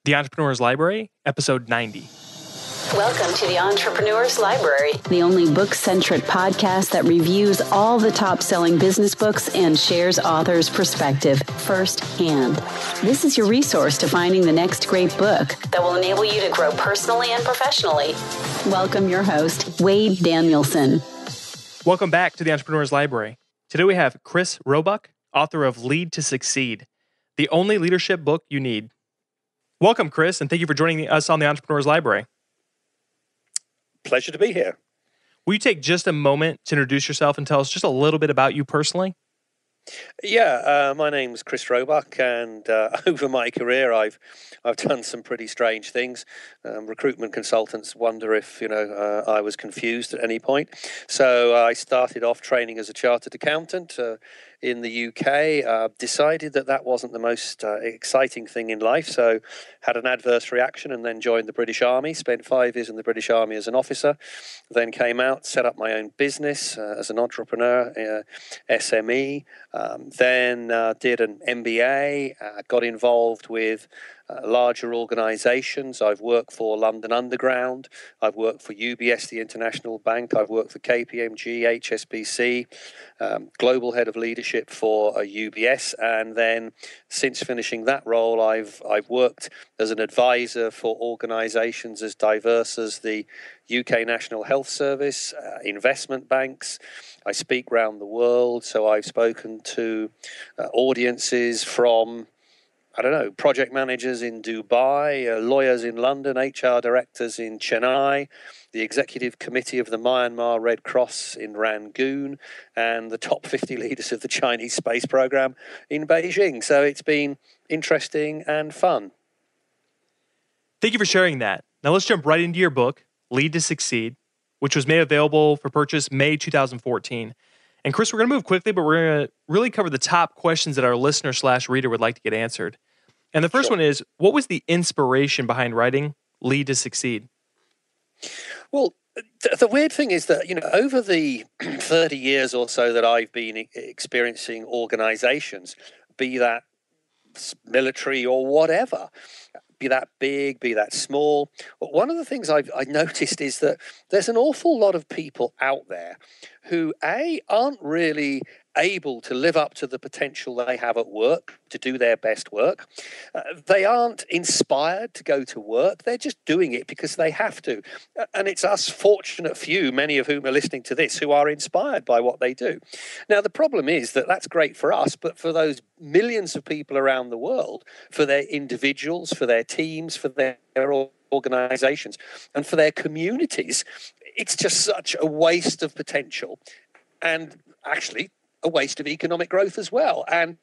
The Entrepreneur's Library, episode 90. Welcome to the Entrepreneur's Library, the only book-centric podcast that reviews all the top-selling business books and shares authors' perspective firsthand. This is your resource to finding the next great book that will enable you to grow personally and professionally. Welcome your host, Wade Danielson. Welcome back to the Entrepreneur's Library. Today we have Chris Roebuck, author of Lead to Succeed, the only leadership book you need. Welcome, Chris, and thank you for joining us on the Entrepreneur's Library. Pleasure to be here. Will you take just a moment to introduce yourself and tell us just a little bit about you personally? Yeah, my name's Chris Roebuck, and over my career, I've done some pretty strange things. Recruitment consultants wonder if I was confused at any point. So I started off training as a chartered accountant in the UK. Decided that wasn't the most exciting thing in life, so had an adverse reaction and then joined the British Army. Spent 5 years in the British Army as an officer. Then came out, set up my own business as an entrepreneur, SME. Then did an MBA, got involved with larger organisations. I've worked for London Underground. I've worked for UBS, the International Bank. I've worked for KPMG, HSBC, global head of leadership for UBS. And then since finishing that role, I've worked as an advisor for organisations as diverse as the UK National Health Service, investment banks. I speak around the world, so I've spoken to audiences from project managers in Dubai, lawyers in London, HR directors in Chennai, the executive committee of the Myanmar Red Cross in Rangoon, and the top 50 leaders of the Chinese space program in Beijing. So it's been interesting and fun. Thank you for sharing that. Now let's jump right into your book, Lead to Succeed, which was made available for purchase May 2014. And Chris, we're going to move quickly, but we're going to really cover the top questions that our listener/reader would like to get answered. And the first one is, what was the inspiration behind writing Lead to Succeed? Well, the weird thing is that, over the 30 years or so that I've been experiencing organizations, be that military or whatever, be that big, be that small, one of the things I've noticed is that there's an awful lot of people out there who, aren't really able to live up to the potential they have at work, to do their best work. They aren't inspired to go to work. They're just doing it because they have to. And it's us fortunate few, many of whom are listening to this, who are inspired by what they do. Now, the problem is that that's great for us, but for those millions of people around the world, for their individuals, for their teams, for their organizations, and for their communities, it's just such a waste of potential and actually a waste of economic growth as well. And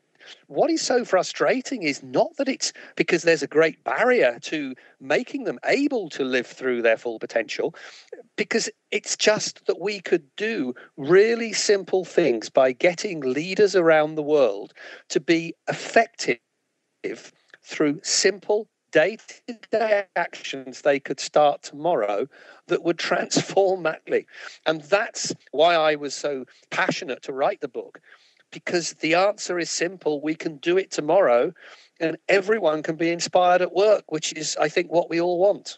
what is so frustrating is not that it's because there's a great barrier to making them able to live through their full potential, because it's just that we could do really simple things by getting leaders around the world to be effective through simple day-to-day actions they could start tomorrow that would transform Mackley. And that's why I was so passionate to write the book, because the answer is simple. We can do it tomorrow, and everyone can be inspired at work, which is, I think, what we all want.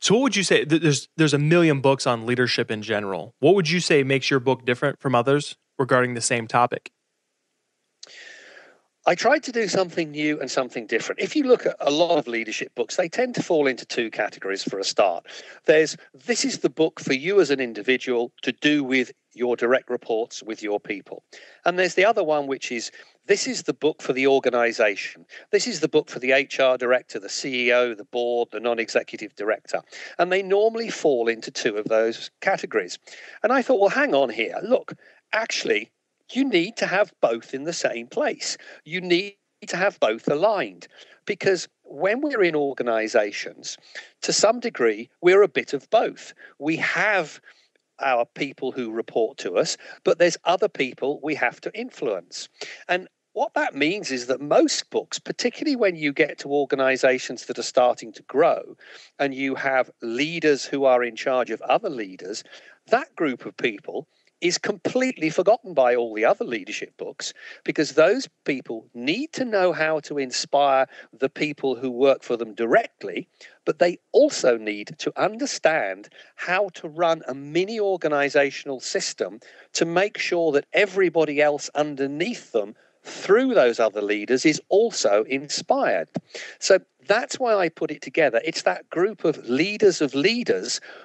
So what would you say, there's a million books on leadership in general. What would you say makes your book different from others regarding the same topic? I tried to do something new and something different. If you look at a lot of leadership books, they tend to fall into 2 categories for a start. This is the book for you as an individual to do with your direct reports, with your people. And there's the other one, which is, this is the book for the organization. This is the book for the HR director, the CEO, the board, the non-executive director. And they normally fall into 2 of those categories. And I thought, well, hang on here. Look, actually, you need to have both in the same place. You need to have both aligned, because when we're in organizations, to some degree, we're a bit of both. We have our people who report to us, but there's other people we have to influence. And what that means is that most books, particularly when you get to organizations that are starting to grow and you have leaders who are in charge of other leaders, that group of people is completely forgotten by all the other leadership books, because those people need to know how to inspire the people who work for them directly, but they also need to understand how to run a mini organizational system to make sure that everybody else underneath them through those other leaders is also inspired. So that's why I put it together. It's that group of leaders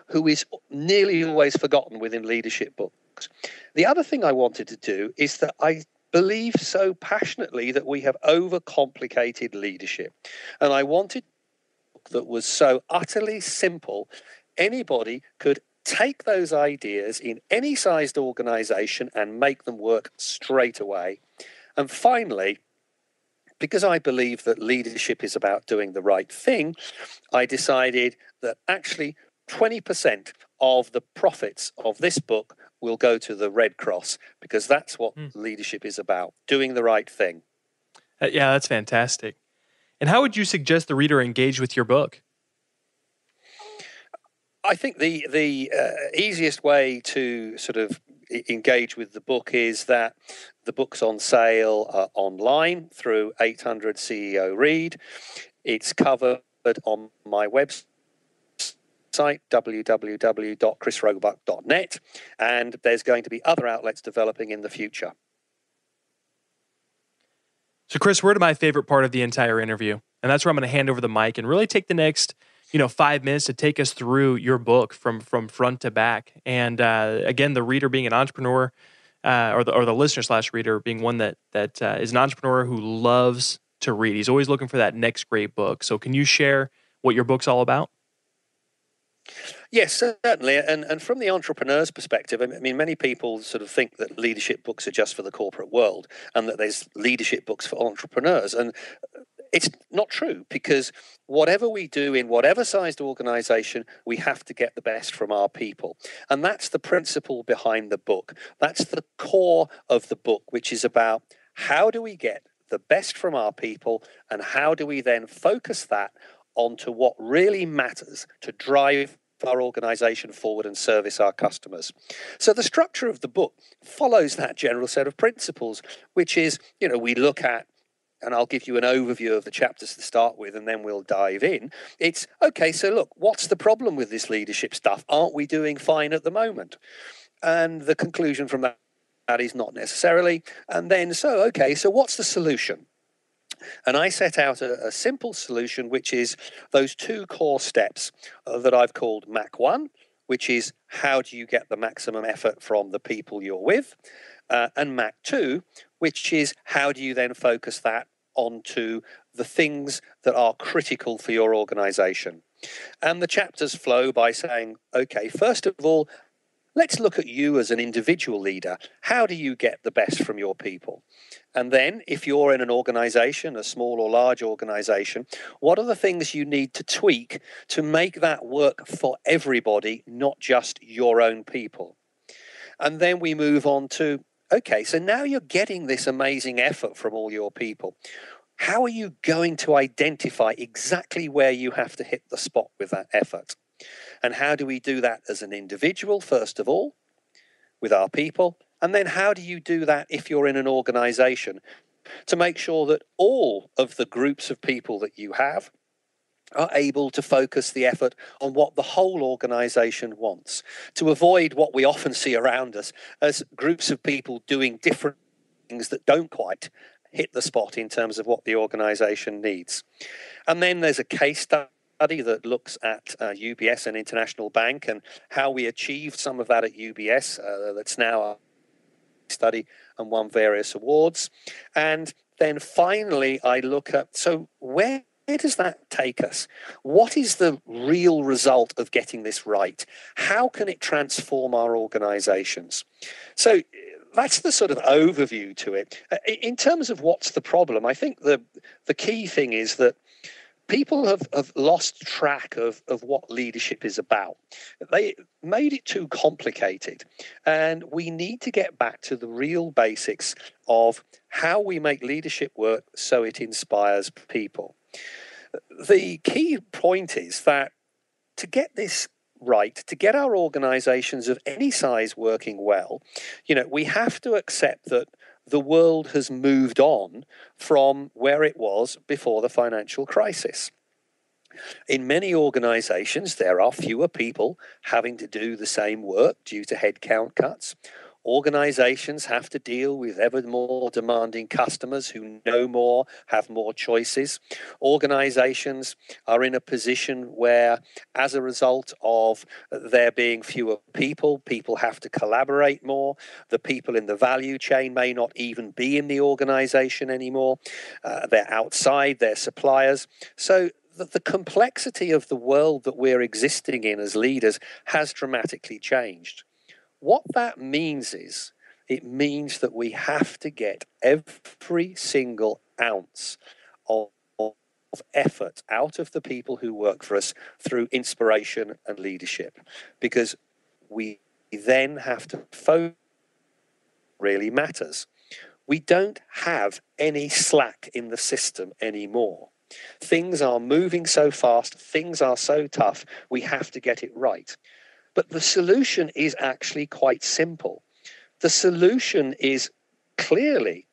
who is nearly always forgotten within leadership books. The other thing I wanted to do is that I believe so passionately that we have overcomplicated leadership. And I wanted a book that was so utterly simple, anybody could take those ideas in any sized organization and make them work straight away. And finally, because I believe that leadership is about doing the right thing, I decided that actually 20% of the profits of this book will go to the Red Cross, because that's what leadership is about, doing the right thing. Yeah, that's fantastic. And how would you suggest the reader engage with your book? I think the easiest way to sort of engage with the book is that the book's on sale online through 800 CEO Read. It's covered on my website, www.chrisroebuck.net, and there's going to be other outlets developing in the future. So, Chris, we're to my favorite part of the entire interview, and that's where I'm going to hand over the mic and really take the next 5 minutes to take us through your book from front to back. And again, the reader being an entrepreneur, or the listener/reader being one that is an entrepreneur who loves to read. He's always looking for that next great book. So can you share what your book's all about? Yes, certainly. And from the entrepreneur's perspective, I mean, many people sort of think that leadership books are just for the corporate world and that there's leadership books for entrepreneurs. And it's not true, because whatever we do in whatever sized organization, we have to get the best from our people. And that's the principle behind the book. That's the core of the book, which is about how do we get the best from our people and how do we then focus that onto what really matters to drive our organization forward and service our customers. So the structure of the book follows that general set of principles, which is, we look at, and I'll give you an overview of the chapters to start with, and then we'll dive in. It's, okay, so look, what's the problem with this leadership stuff? Aren't we doing fine at the moment? And the conclusion from that is not necessarily. And then, so what's the solution? And I set out a simple solution, which is those two core steps that I've called Mac 1, which is how do you get the maximum effort from the people you're with, and Mac 2, which is how do you then focus that onto the things that are critical for your organization. And the chapters flow by saying, okay, first of all, let's look at you as an individual leader. How do you get the best from your people? And then if you're in an organization, a small or large organization, what are the things you need to tweak to make that work for everybody, not just your own people? And then we move on to, okay, so now you're getting this amazing effort from all your people. How are you going to identify exactly where you have to hit the spot with that effort? And how do we do that as an individual, first of all, with our people? And then how do you do that if you're in an organization to make sure that all of the groups of people that you have are able to focus the effort on what the whole organization wants, to avoid what we often see around us as groups of people doing different things that don't quite hit the spot in terms of what the organization needs. And then there's a case study that looks at UBS and International Bank and how we achieved some of that at UBS. That's now a study and won various awards. And then finally, I look at, so where does that take us? What is the real result of getting this right? How can it transform our organizations? So that's the sort of overview to it. In terms of what's the problem, I think the key thing is that people have lost track of what leadership is about. They made it too complicated. And we need to get back to the real basics of how we make leadership work so it inspires people. The key point is that to get this right, to get our organizations of any size working well, we have to accept that the world has moved on from where it was before the financial crisis. In many organizations, there are fewer people having to do the same work due to headcount cuts. Organizations have to deal with ever more demanding customers who know more, have more choices. Organizations are in a position where, as a result of there being fewer people, people have to collaborate more. The people in the value chain may not even be in the organization anymore. They're outside, they're suppliers. So the complexity of the world that we're existing in as leaders has dramatically changed. What that means is, it means that we have to get every single ounce of effort out of the people who work for us through inspiration and leadership, because we then have to focus on what really matters. We don't have any slack in the system anymore. Things are moving so fast, things are so tough, we have to get it right. But the solution is actually quite simple. The solution is clearly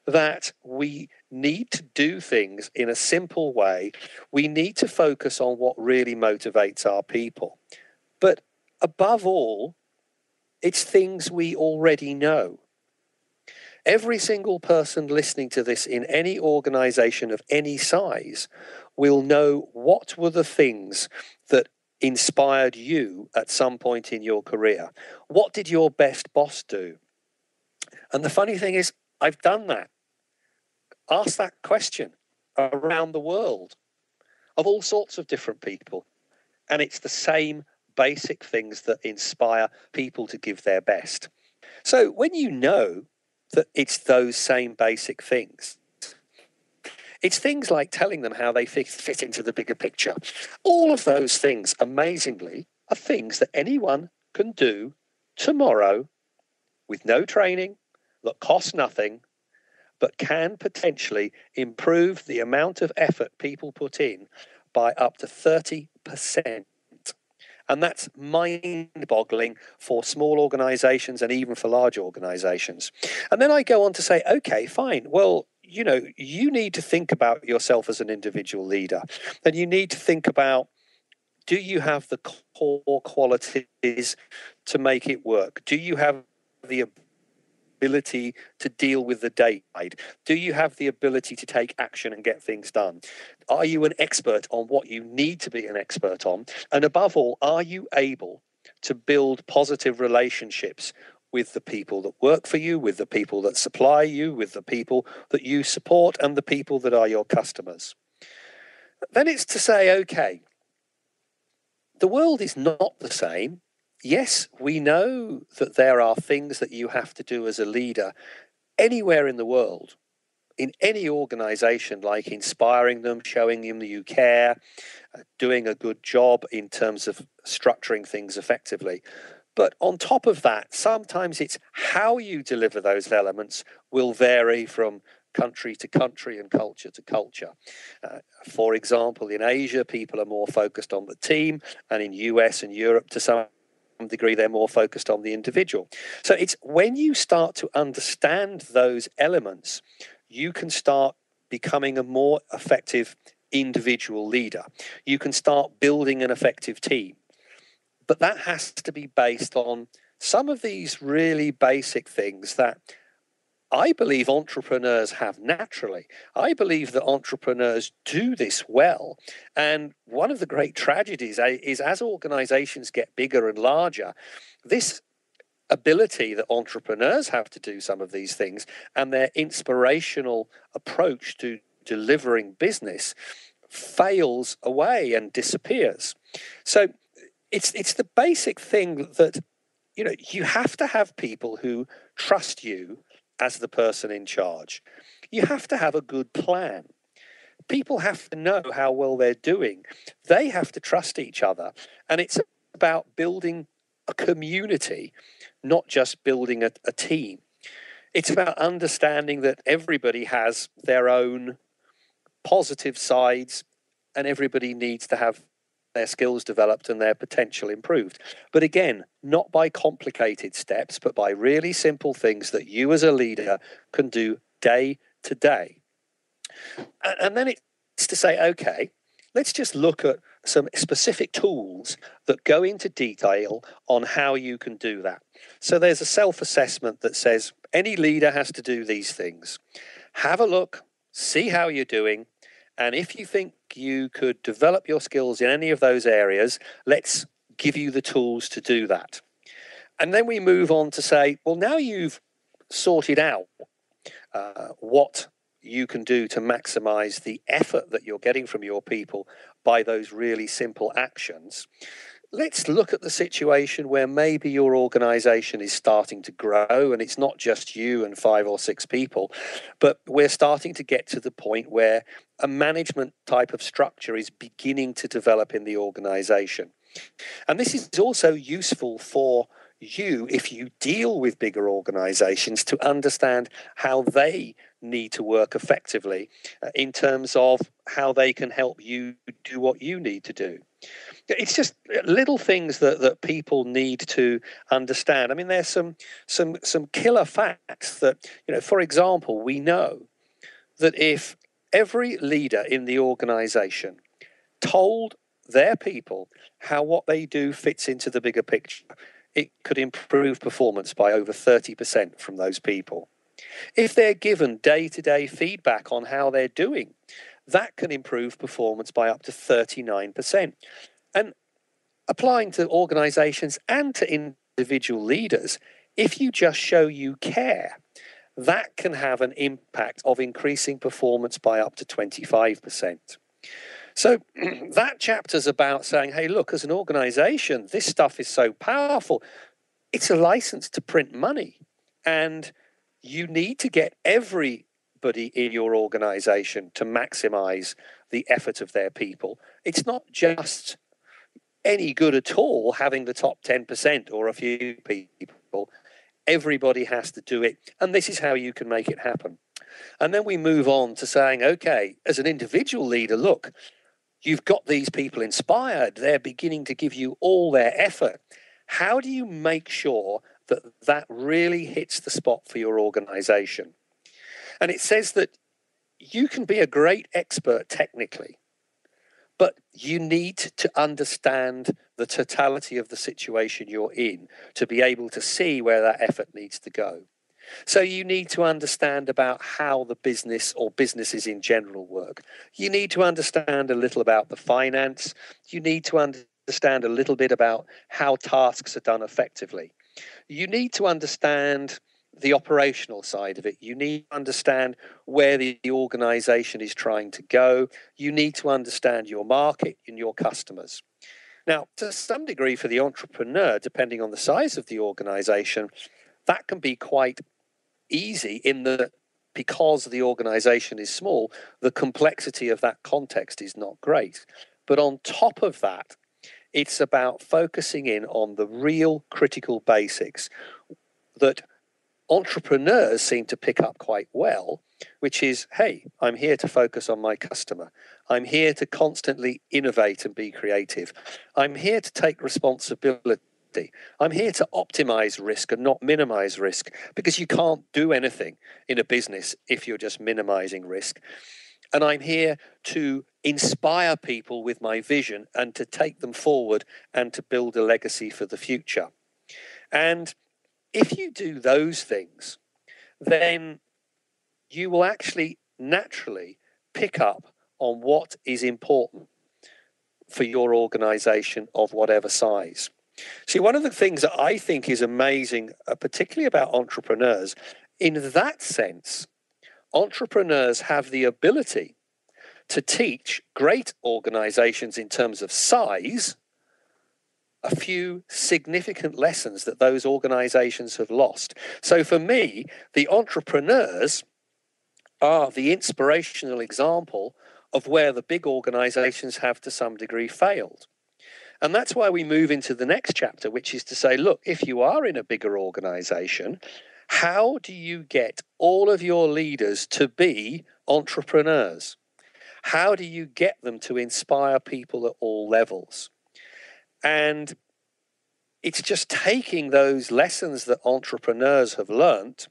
that we need to do things in a simple way. We need to focus on what really motivates our people. But above all, it's things we already know. Every single person listening to this in any organization of any size will know what were the things that inspired you at some point in your career. What did your best boss do? And the funny thing is, I've done that. Ask that question around the world of all sorts of different people. And it's the same basic things that inspire people to give their best. So when you know that it's those same basic things, it's things like telling them how they fit into the bigger picture. All of those things, amazingly, are things that anyone can do tomorrow with no training, that cost nothing, but can potentially improve the amount of effort people put in by up to 30%. And that's mind-boggling for small organizations and even for large organizations. And then I go on to say, okay, fine. Well, you need to think about yourself as an individual leader. And you need to think about, do you have the core qualities to make it work? Do you have the ability to deal with the daylight? Do you have the ability to take action and get things done? Are you an expert on what you need to be an expert on? And above all, are you able to build positive relationships with the people that work for you, with the people that supply you, with the people that you support, and the people that are your customers? Then it's to say, okay, the world is not the same. Yes, we know that there are things that you have to do as a leader anywhere in the world, in any organization, like inspiring them, showing them that you care, doing a good job in terms of structuring things effectively. But on top of that, sometimes it's how you deliver those elements will vary from country to country and culture to culture. For example, in Asia, people are more focused on the team, and in US and Europe, to some degree, they're more focused on the individual. So it's when you start to understand those elements, you can start becoming a more effective individual leader. You can start building an effective team. But that has to be based on some of these really basic things that I believe entrepreneurs have naturally. I believe that entrepreneurs do this well. And one of the great tragedies is as organizations get bigger and larger, this ability that entrepreneurs have to do some of these things and their inspirational approach to delivering business fails away and disappears. So it's the basic thing that, you have to have people who trust you as the person in charge. You have to have a good plan. People have to know how well they're doing. They have to trust each other. And it's about building a community, not just building a team. It's about understanding that everybody has their own positive sides and everybody needs to have their skills developed and their potential improved. But again, not by complicated steps, but by really simple things that you as a leader can do day to day. And then it's to say, okay, let's just look at some specific tools that go into detail on how you can do that. So there's a self-assessment that says any leader has to do these things. Have a look, see how you're doing, and if you think you could develop your skills in any of those areas, let's give you the tools to do that. And then we move on to say, well, now you've sorted out what you can do to maximize the effort that you're getting from your people by those really simple actions. Let's look at the situation where maybe your organization is starting to grow and it's not just you and 5 or 6 people, but we're starting to get to the point where a management type of structure is beginning to develop in the organization. And this is also useful for you if you deal with bigger organizations to understand how they need to work effectively in terms of how they can help you do what you need to do. It's just little things that people need to understand. I mean, there's some killer facts that, for example, we know that if every leader in the organization told their people how what they do fits into the bigger picture, it could improve performance by over 30% from those people. If they're given day-to-day feedback on how they're doing, that can improve performance by up to 39%. And applying to organizations and to individual leaders, if you just show you care, that can have an impact of increasing performance by up to 25%. So that chapter's about saying, hey, look, as an organization, this stuff is so powerful. It's a license to print money. And you need to get everybody in your organization to maximize the effort of their people. It's not just any good at all having the top 10% or a few people. Everybody has to do it. And this is how you can make it happen. And then we move on to saying, okay, as an individual leader, look, you've got these people inspired. They're beginning to give you all their effort. How do you make sure that that really hits the spot for your organization? And it says that you can be a great expert technically, but you need to understand the totality of the situation you're in to be able to see where that effort needs to go. So you need to understand about how the business or businesses in general work. You need to understand a little about the finance. You need to understand a little bit about how tasks are done effectively. You need to understand the operational side of it. You need to understand where the organization is trying to go. You need to understand your market and your customers. Now, to some degree for the entrepreneur, depending on the size of the organization, that can be quite easy in that because the organization is small, the complexity of that context is not great. But on top of that, it's about focusing in on the real critical basics that entrepreneurs seem to pick up quite well, which is, hey, I'm here to focus on my customer. I'm here to constantly innovate and be creative. I'm here to take responsibility. I'm here to optimize risk and not minimize risk, because you can't do anything in a business if you're just minimizing risk. And I'm here to inspire people with my vision and to take them forward and to build a legacy for the future. And if you do those things, then you will actually naturally pick up on what is important for your organization of whatever size. See, one of the things that I think is amazing, particularly about entrepreneurs, in that sense, entrepreneurs have the ability to teach great organizations in terms of size a few significant lessons that those organizations have lost. So for me, the entrepreneurs are the inspirational example of where the big organizations have to some degree failed. And that's why we move into the next chapter, which is to say, look, if you are in a bigger organization, how do you get all of your leaders to be entrepreneurs? How do you get them to inspire people at all levels? And it's just taking those lessons that entrepreneurs have learnt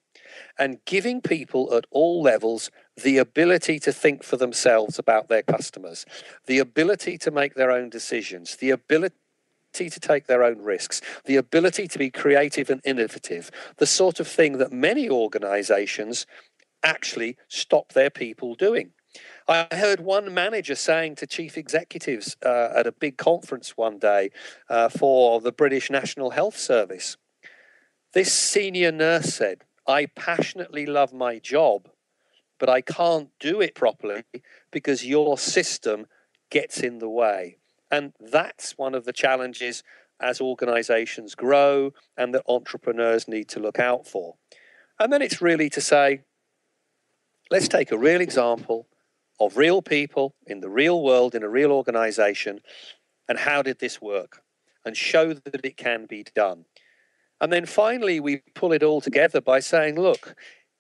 and giving people at all levels the ability to think for themselves about their customers, the ability to make their own decisions, the ability to take their own risks, the ability to be creative and innovative, the sort of thing that many organizations actually stop their people doing. I heard one manager saying to chief executives at a big conference one day for the British National Health Service, this senior nurse said, "I passionately love my job, but I can't do it properly because your system gets in the way." And that's one of the challenges as organizations grow and that entrepreneurs need to look out for. And then it's really to say, let's take a real example of real people in the real world, in a real organization, and how did this work? And show that it can be done. And then finally, we pull it all together by saying, look,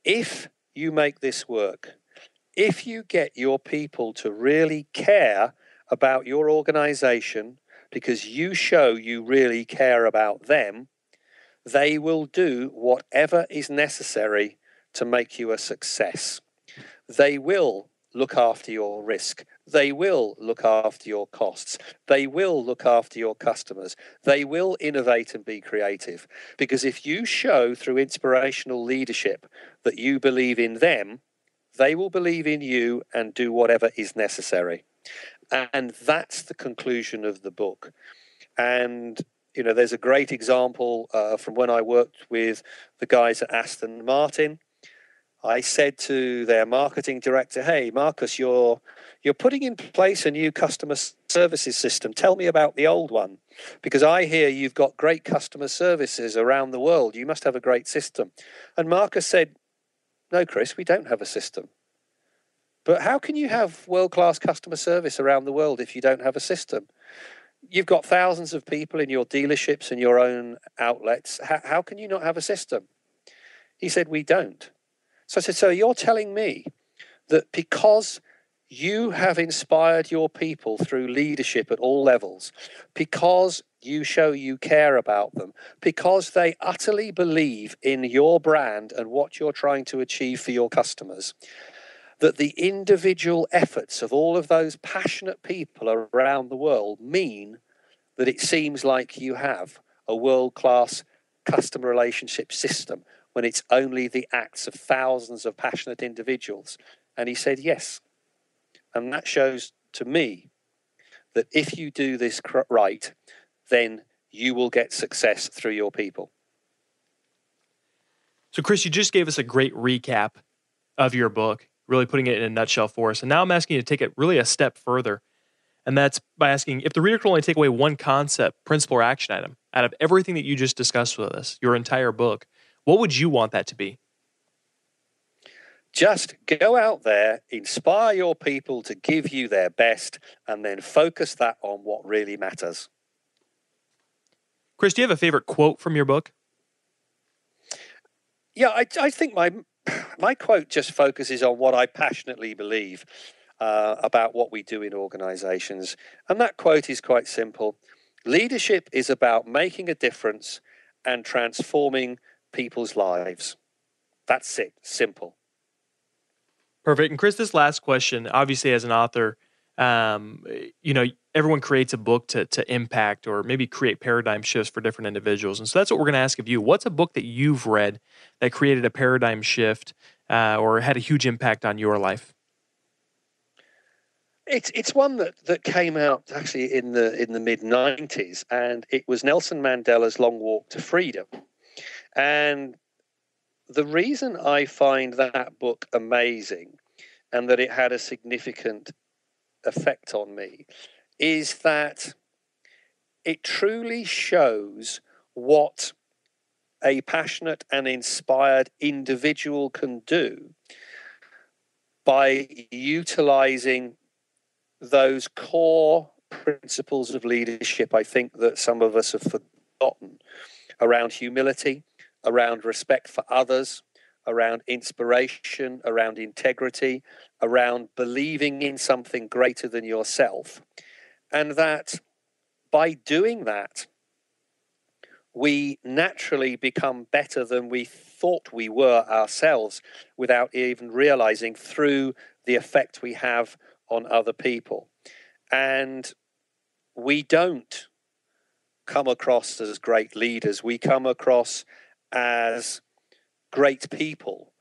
if you make this work, if you get your people to really care about your organization because you show you really care about them, they will do whatever is necessary to make you a success. They will look after your risk. They will look after your costs. They will look after your customers. They will innovate and be creative. Because if you show through inspirational leadership that you believe in them, they will believe in you and do whatever is necessary. And that's the conclusion of the book. And there's a great example from when I worked with the guys at Aston Martin. I said to their marketing director, "Hey, Marcus, you're putting in place a new customer services system. Tell me about the old one, because I hear you've got great customer services around the world. You must have a great system." And Marcus said, "No, Chris, we don't have a system." "But how can you have world-class customer service around the world if you don't have a system? You've got thousands of people in your dealerships and your own outlets. How can you not have a system?" He said, "We don't." So I said, "So you're telling me that because you have inspired your people through leadership at all levels, because you show you care about them, because they utterly believe in your brand and what you're trying to achieve for your customers, that the individual efforts of all of those passionate people around the world mean that it seems like you have a world-class customer relationship system when it's only the acts of thousands of passionate individuals?" And he said, "Yes." And that shows to me that if you do this right, then you will get success through your people. So, Chris, you just gave us a great recap of your book, really putting it in a nutshell for us. And now I'm asking you to take it really a step further. And that's by asking, if the reader could only take away one concept, principle, or action item out of everything that you just discussed with us, your entire book, what would you want that to be? Just go out there, inspire your people to give you their best, and then focus that on what really matters. Chris, do you have a favorite quote from your book? Yeah, I think my quote just focuses on what I passionately believe about what we do in organizations. And that quote is quite simple. Leadership is about making a difference and transforming people's lives. That's it. Simple. Perfect. And Chris, this last question, obviously as an author, everyone creates a book to impact or maybe create paradigm shifts for different individuals. And so that's what we're going to ask of you. What's a book that you've read that created a paradigm shift or had a huge impact on your life? It's one that came out actually in the mid-90s, and it was Nelson Mandela's Long Walk to Freedom. And the reason I find that book amazing and that it had a significant effect on me is that it truly shows what a passionate and inspired individual can do by utilizing those core principles of leadership, I think, that some of us have forgotten, around humility, around respect for others, around inspiration, around integrity, around believing in something greater than yourself. And that by doing that, we naturally become better than we thought we were ourselves without even realizing, through the effect we have on other people. And we don't come across as great leaders. We come across as great people.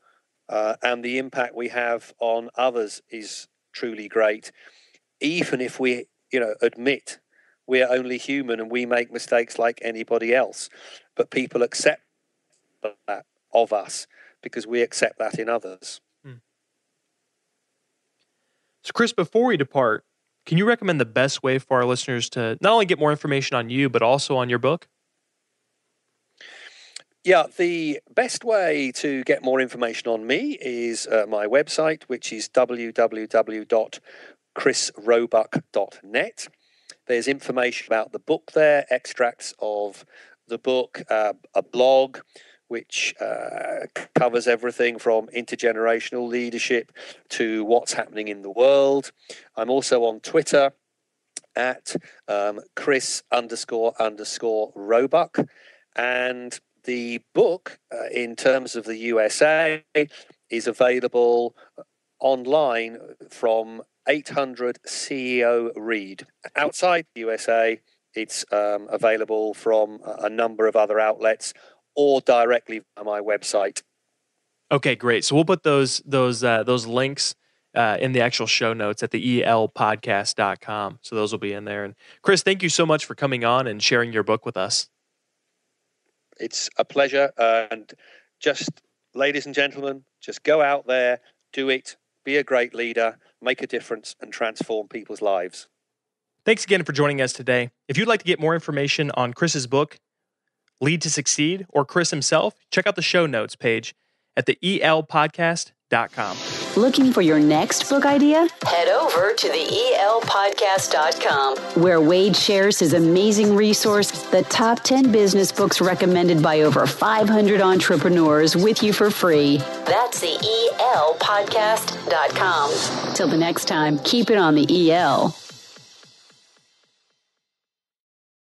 And the impact we have on others is truly great, even if we, admit we're only human and we make mistakes like anybody else. But people accept that of us because we accept that in others. So, Chris, before we depart, can you recommend the best way for our listeners to not only get more information on you, but also on your book? Yeah, the best way to get more information on me is my website, which is www.chrisroebuck.net. There's information about the book there, extracts of the book, a blog, which covers everything from intergenerational leadership to what's happening in the world. I'm also on Twitter at Chris__Roebuck. And the book, in terms of the USA, is available online from 800 CEO Read. Outside the USA, it's available from a number of other outlets or directly on my website. Okay, great. So we'll put those links in the actual show notes at the elpodcast.com. So those will be in there. And Chris, thank you so much for coming on and sharing your book with us. It's a pleasure. And just, ladies and gentlemen, just go out there, do it, be a great leader, make a difference, and transform people's lives. Thanks again for joining us today. If you'd like to get more information on Chris's book, Lead to Succeed, or Chris himself, check out the show notes page at the elpodcast.com. Looking for your next book idea? Head over to the elpodcast.com, where Wade shares his amazing resource, the top 10 business books recommended by over 500 entrepreneurs, with you for free. That's the elpodcast.com. Till the next time, keep it on the EL.